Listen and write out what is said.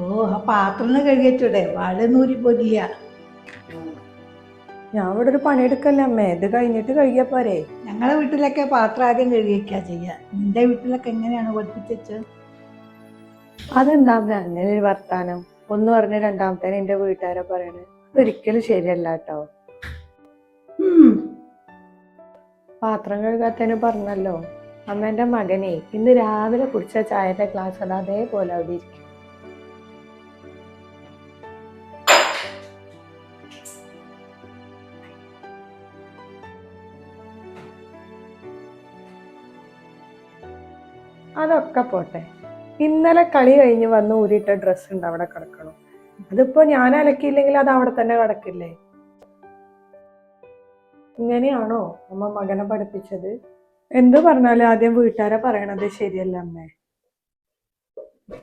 ഓ ആ പാത്രം കഴുകിച്ചൂടെ വാഴനൂരി പോരില്ല. ഞാൻ ഇവിടെ ഒരു പണിയെടുക്കല്ലേ അമ്മേ, ഇത് കഴിഞ്ഞിട്ട് കഴുകിയാ പോരെ? ഞങ്ങളെ വീട്ടിലൊക്കെ പാത്രം ആദ്യം കഴുകിയൊക്കെയാ ചെയ്യുക. നിന്റെ വീട്ടിലൊക്കെ എങ്ങനെയാണ് പഠിപ്പിച്ചു? അതെന്താ അമ്മേ അങ്ങനെ ഒരു വർത്താനം? ഒന്ന് പറഞ്ഞ് രണ്ടാമത്തേനെ എന്റെ വീട്ടുകാരെ പറയണേ, അതൊരിക്കലും ശരിയല്ല കേട്ടോ. പാത്രം കഴുകാത്തേന് പറഞ്ഞല്ലോ. അമ്മേന്റെ മകനെ ഇന്ന് രാവിലെ കുടിച്ച ചായയുടെ ഗ്ലാസ് അത് അതേപോലെ അവിടെ ഇരിക്കും. അതൊക്കെ പോട്ടെ, ഇന്നലെ കളി കഴിഞ്ഞ് വന്ന് ഊരിയിട്ട ഡ്രസ്സ് ഉണ്ട് അവിടെ കിടക്കണം. അതിപ്പോ ഞാൻ അലക്കിയില്ലെങ്കിൽ അത് അവിടെ തന്നെ കിടക്കില്ലേ? ഇങ്ങനെയാണോ അമ്മ മകനെ പഠിപ്പിച്ചത്? എന്ത് പറഞ്ഞാലും ആദ്യം വീട്ടുകാരെ പറയണത് ശരിയല്ല അമ്മേ.